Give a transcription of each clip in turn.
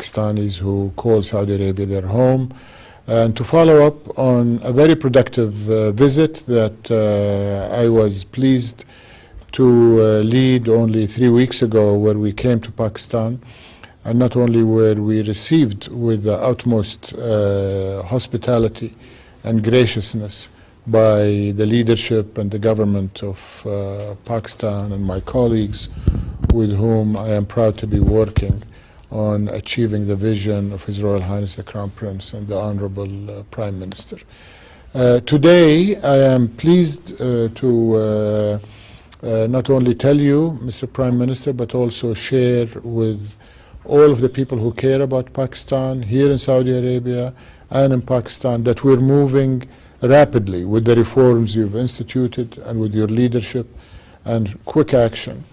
Pakistanis who call Saudi Arabia their home, and to follow up on a very productive visit that I was pleased to lead only 3 weeks ago, where we came to Pakistan, and not only were we received with the utmost hospitality and graciousness by the leadership and the government of Pakistan and my colleagues with whom I am proud to be working on achieving the vision of His Royal Highness the Crown Prince and the Honorable Prime Minister. Today I am pleased to not only tell you, Mr. Prime Minister, but also share with all of the people who care about Pakistan here in Saudi Arabia and in Pakistan that we're moving rapidly with the reforms you've instituted and with your leadership and quick action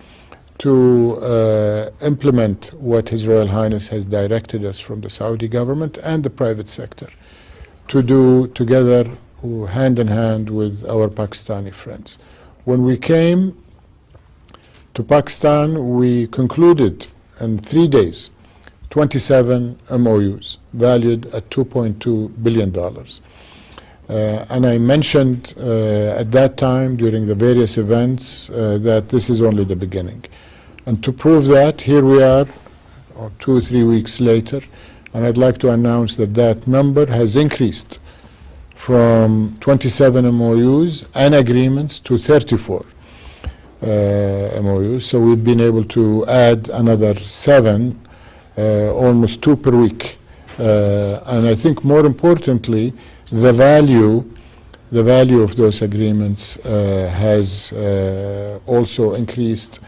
to implement what His Royal Highness has directed us from the Saudi government and the private sector to do together, hand in hand with our Pakistani friends. When we came to Pakistan, we concluded in 3 days 27 MOUs valued at $2.2 billion. And I mentioned at that time during the various events that this is only the beginning. And to prove that, here we are 2 or 3 weeks later, and I'd like to announce that that number has increased from 27 MOUs and agreements to 34 MOUs. So we've been able to add another 7, almost 2 per week. And I think more importantly, the value of those agreements has also increased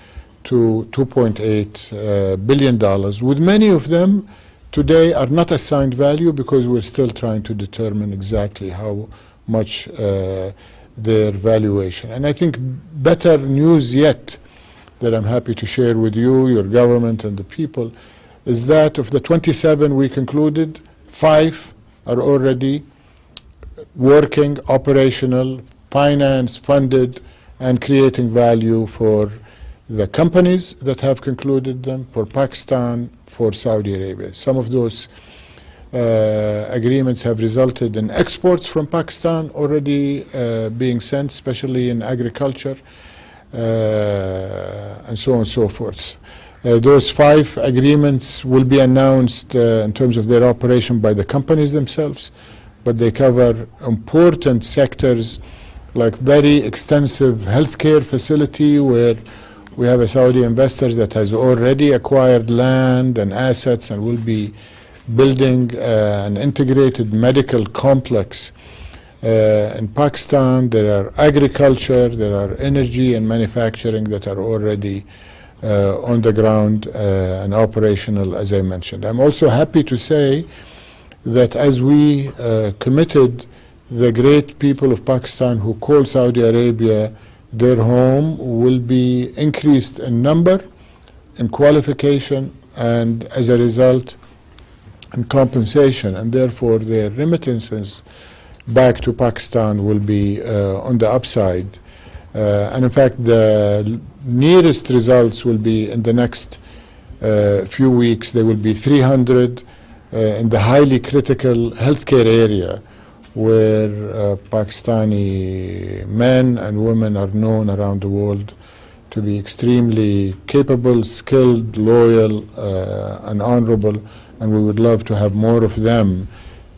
to $2.8 billion, with many of them today are not assigned value because we're still trying to determine exactly how much their valuation. And I think better news yet that I'm happy to share with you, your government and the people, is that of the 27 we concluded, 5 are already working, operational, finance, funded, and creating value for the companies that have concluded them, for Pakistan, for Saudi Arabia. Some of those agreements have resulted in exports from Pakistan already being sent, especially in agriculture, and so on and so forth. Those 5 agreements will be announced in terms of their operation by the companies themselves, but they cover important sectors like very extensive healthcare facility where we have a Saudi investor that has already acquired land and assets and will be building an integrated medical complex. In Pakistan, there are agriculture, there are energy and manufacturing that are already on the ground and operational, as I mentioned. I'm also happy to say that as we committed, the great people of Pakistan who call Saudi Arabia their home will be increased in number, in qualification, and as a result, in compensation, and therefore their remittances back to Pakistan will be on the upside. And in fact, the nearest results will be in the next few weeks. There will be 300 in the highly critical healthcare area where Pakistani men and women are known around the world to be extremely capable, skilled, loyal, and honorable, and we would love to have more of them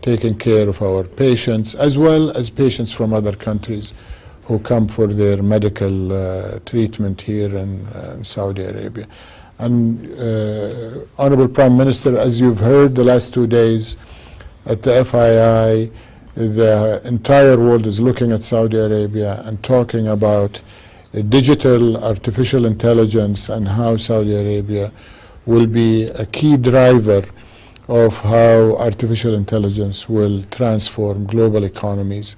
taking care of our patients, as well as patients from other countries who come for their medical treatment here in Saudi Arabia. And Honorable Prime Minister, as you've heard the last 2 days at the FII, the entire world is looking at Saudi Arabia and talking about digital artificial intelligence and how Saudi Arabia will be a key driver of how artificial intelligence will transform global economies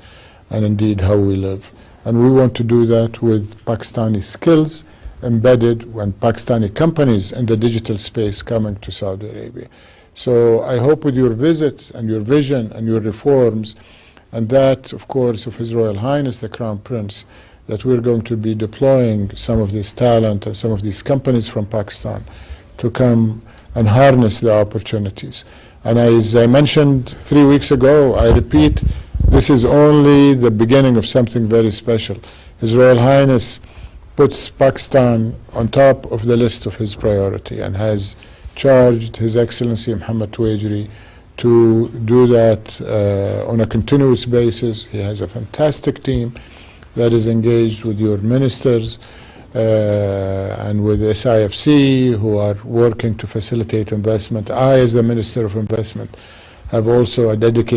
and indeed how we live. And we want to do that with Pakistani skills embedded when Pakistani companies in the digital space coming to Saudi Arabia. So I hope with your visit and your vision and your reforms, and that, of course, of His Royal Highness the Crown Prince, that we're going to be deploying some of this talent and some of these companies from Pakistan to come and harness the opportunities. And as I mentioned 3 weeks ago, I repeat, this is only the beginning of something very special. His Royal Highness puts Pakistan on top of the list of his priority and has charged His Excellency Muhammad Tuwaijri to do that on a continuous basis. He has a fantastic team that is engaged with your ministers and with SIFC, who are working to facilitate investment. I, as the Minister of Investment, have also a dedicated